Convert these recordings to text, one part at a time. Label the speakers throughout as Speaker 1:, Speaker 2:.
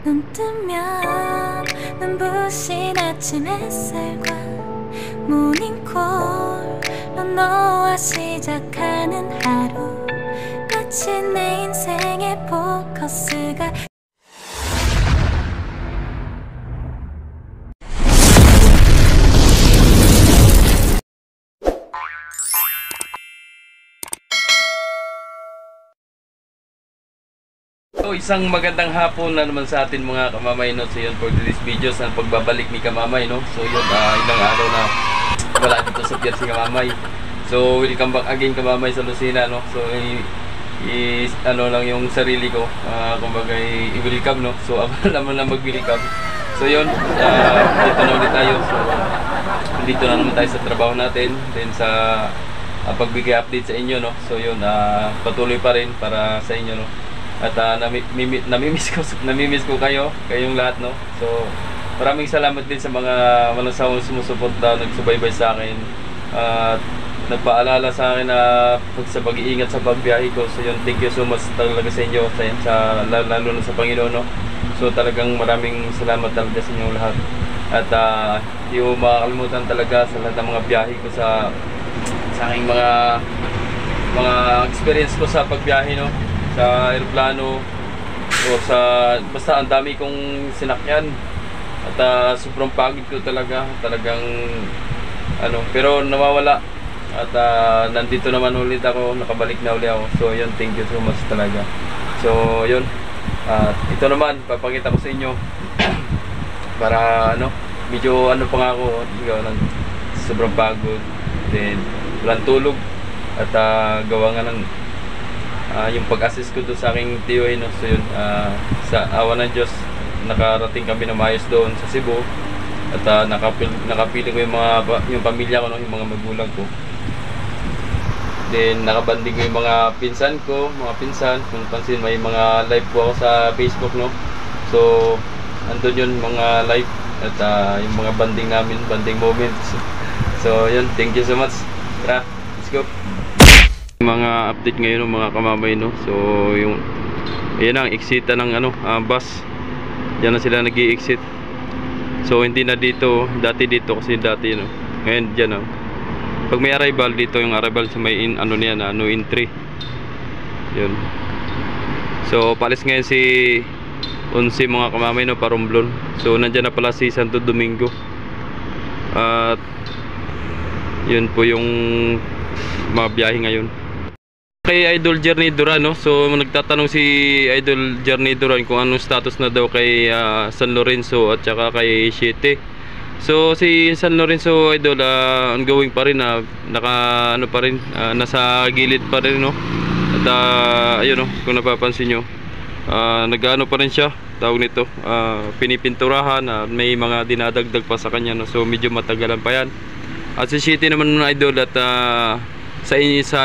Speaker 1: 눈 뜨면 눈부신 아침 햇살과 모닝콜로 너와 시작하는 하루, 마치 내 인생의 포커스가
Speaker 2: So, isang magandang hapon na naman sa atin mga kamamay, no? So yun, for today's video sa pagbabalik ni kamamay, no? So yun, ilang araw na wala dito sa pier si kamamay. So welcome back again kamamay sa Lucena, no? So ano lang yung sarili ko, kumbaga i-welcome, no? So ako naman lang mag-welcome. So yun, dito na ulit tayo. So dito na naman tayo sa trabaho natin, then sa pagbigay update sa inyo, no? So yun, patuloy pa rin para sa inyo, no? At namimiss ko kayong lahat, no? So maraming salamat din sa mga walang sawang sumusuporta, nagsubaybay sa akin at nagpaalala sa akin na sa pag-iingat sa pagbiyahe ko. So yun, thank you so much talaga sa inyo, lalo na sa Panginoon, no? So talagang maraming salamat talaga sa inyo lahat. At hindi mo makakalimutan talaga sa lahat ng mga biyahe ko sa aking mga experience ko sa pagbiyahe, no? Sa aeroplano o basta ang dami kong sinakyan at sobrang pagod ko talagang ano, pero nawawala at nandito naman ulit ako, nakabalik na ulit ako. So yun, thank you so much talaga. So yun, ito naman papakita ko sa inyo para ano, medyo ano pa nga ako, sobrang pagod, then walang tulog at gawa nga ng yung pag-assist ko doon sa aking TOA, no? So yun, sa awa ng Diyos nakarating kami na maayos doon sa Cebu at nakapili ko yung pamilya ko, no? Yung mga magulang ko, then nakabanding ko yung mga pinsan, kung pansin may mga live po ako sa Facebook, no? So andun yun, mga live at yung mga banding namin, banding moments. So yun, thank you so much. Tara, let's go. Mga update ngayon, mga kamamay, no? So yung ayan ang exita ng bus. Diyan na sila nag-i-exit. So hindi na dito, dati dito kasi dati, no? Ngayon diyan, no? Pag may arrival dito, yung arrival sa may no entry. Yun. So palis ngayon si Unsi, mga kamamay, no, Paromblon. So nandiyan na pala si Santo Domingo. At yun po yung mga biyahe ngayon. Kay Idol Journey Duran, no? So nagtatanong si Idol Journey Duran kung anong status na daw kay San Lorenzo at saka kay Siete. So si San Lorenzo, Idol, ongoing pa rin, nasa gilid pa rin, no? At ayun, no, kung napapansin nyo, nag-ano pa rin siya, tawag nito, pinipinturahan, may mga dinadagdag pa sa kanya, no? So medyo matagalan pa yan. At si Siete naman, Idol, at sa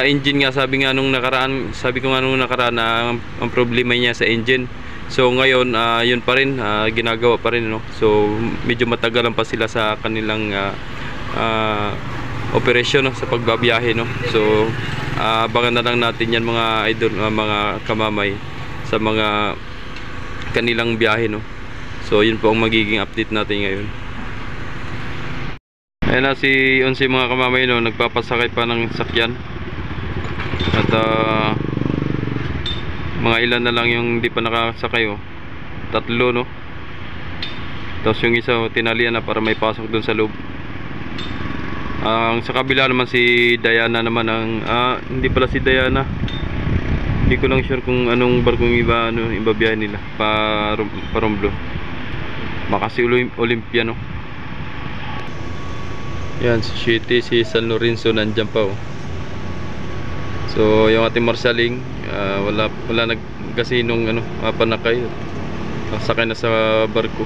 Speaker 2: engine nga, sabi ko nga nung nakaraan na ang problema niya sa engine. So ngayon, yun pa rin, ginagawa pa rin, no? So medyo matagalan pa sila sa kanilang operasyon, no? Sa pagbabiyahe, no? So abangan na lang natin yan, mga idol, mga kamamay, sa mga kanilang biyahe, no? So yun po ang magiging update natin ngayon. Ayan na si Unsi, mga kamamay, no, nagpapasakay pa ng sakyan. At mga ilan na lang yung hindi pa nakasakay, oh. 3, no. Tapos yung isa, tinalian na para may pasok dun sa loob. Sa kabila naman si Diana naman, hindi pala si Diana. Hindi ko lang sure kung anong barkong ibabiyahe nila, Paromblo. Makasi Olympia, no. Yan, si Siete, si San Lorenzo nandyan pa, oh. So yung ating marshaling, wala kasi nung panakay, sakay na sa barko.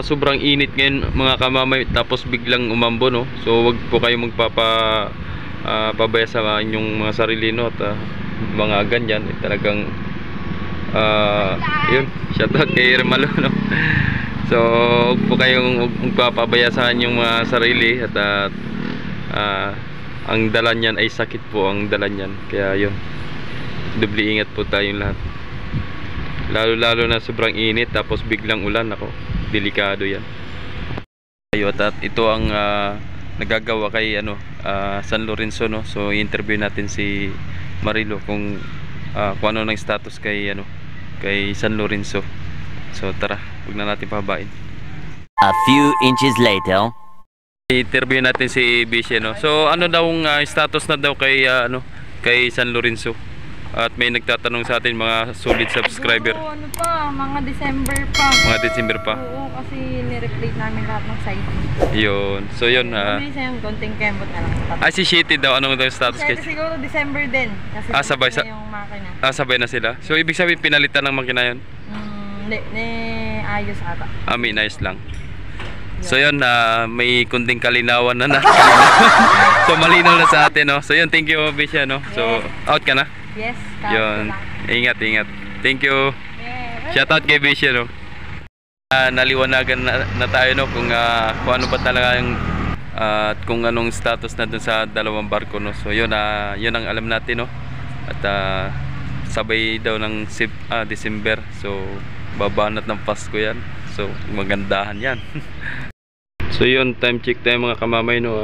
Speaker 2: Sobrang init ngayon, mga kamamay, tapos biglang umambo, no. So wag po kayo pabaya sa inyong mga sarili, no. At mga ganyan, talagang yun, shoutout kay Hermalo, no. So huwag po kayong magpapabayasan yung mga sarili at ang dala niyan ay sakit po, ang dala niyan. Kaya yun, doble ingat po tayong lahat. Lalo-lalo na sobrang init tapos biglang ulan, ako, delikado yan. Ayun, at ito ang nagagawa kay San Lorenzo, no. So i-interview natin si Marilo kung ano ng status kay kay San Lorenzo. So tara, huwag na natin pahabain.
Speaker 3: A few inches later.
Speaker 2: I-interview natin si Bishi, no. So ano daw ang status na daw kay kay San Lorenzo? At may nagtatanong sa atin, mga solid subscriber.
Speaker 4: Siguro, ano pa, mga December pa.
Speaker 2: Mga December pa.
Speaker 4: Oo, kasi ni-replate namin lahat ng site.
Speaker 2: Yun. So yun,
Speaker 4: May isang konting kembot na lang.
Speaker 2: si Shitty daw, anong daw status kay?
Speaker 4: Siguro December din. Kasi
Speaker 2: sabay
Speaker 4: na yung makina.
Speaker 2: sabay na sila. So ibig sabihin pinalitan ng makina yun?
Speaker 4: Hindi, ayos ata.
Speaker 2: May nice lang. So yun, may kunting kalinawan na So malinaw na sa atin, no. So yun, thank you Bisha, no. So out ka na?
Speaker 4: Yes,
Speaker 2: Yun. Ingat. Thank you.
Speaker 4: Yeah.
Speaker 2: Shout out kay Bisha, no. Naliwanagan na tayo, no, kung ano ba talaga yung kung anong status na dun sa dalawang barko, no. So yun, yun ang alam natin, no. At sabay daw ng December. So babanat ng Pasko yan. So magandahan yan. So yun, time check tayo mga kamamay, no.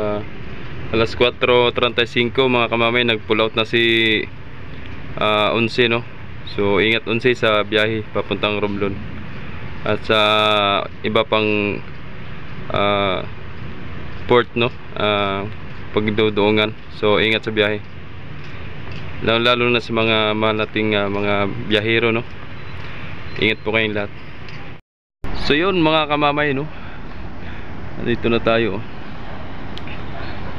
Speaker 2: Alas 4:35 mga kamamay, nag-pull out na si Unsi, no. So ingat Unsi sa biyahe papuntang Romblon. At sa iba pang port, no, pagduduungan. So ingat sa biyahe. Lalo na sa mga mahal nating mga biyahero, no. Ingat po kayong lahat. So yun mga kamamay, no. Dito na tayo.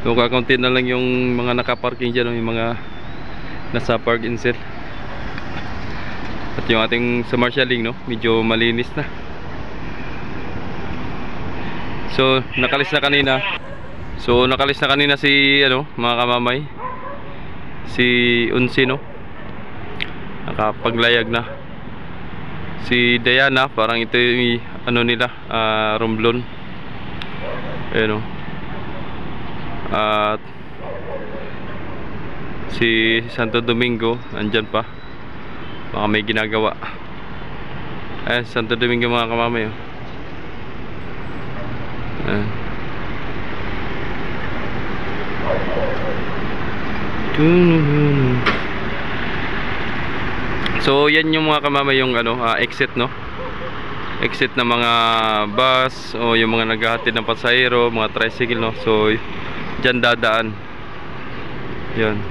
Speaker 2: So kakaunti na lang yung mga nakaparking dyan, no, yung mga nasa park and sell. At yung ating sa marshalling, no, medyo malinis na. So nakalis na kanina. Si mga kamamay, si Unsi, no. Nakapaglayag na. Si Diana, parang ito yung nila, Romblon. Ayun, no. At si Santo Domingo andyan pa, baka may ginagawa. Santo Domingo mga kamamay, oh. So yan yung mga kamamay, yung exit, no, exit na mga bus o yung mga naghahatid ng pasahero, mga tricycle, no. So dyan dadaan. Yan.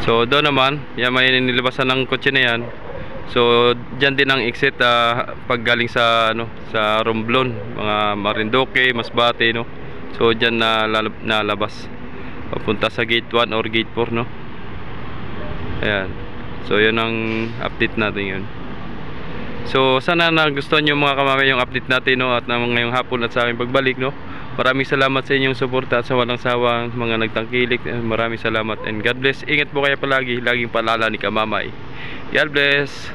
Speaker 2: So doon naman, yan, may nilibasan ng kotse na yan. So dyan din ang exit pag galing sa sa Romblon, mga Marinduque, Masbate, no. So dyan na labas papunta sa gate 1 or gate 4, no. Ayan. So yun ang update natin yun. So sana nagustuhan nyo mga kamamay yung update natin, no, at ngayong hapon at sa aking pagbalik, no. Maraming salamat sa inyong suporta at sa walang sawang mga nagtangkilik. Maraming salamat and God bless. Ingat po kayo palagi. Laging paalala ni Kamamay. God bless.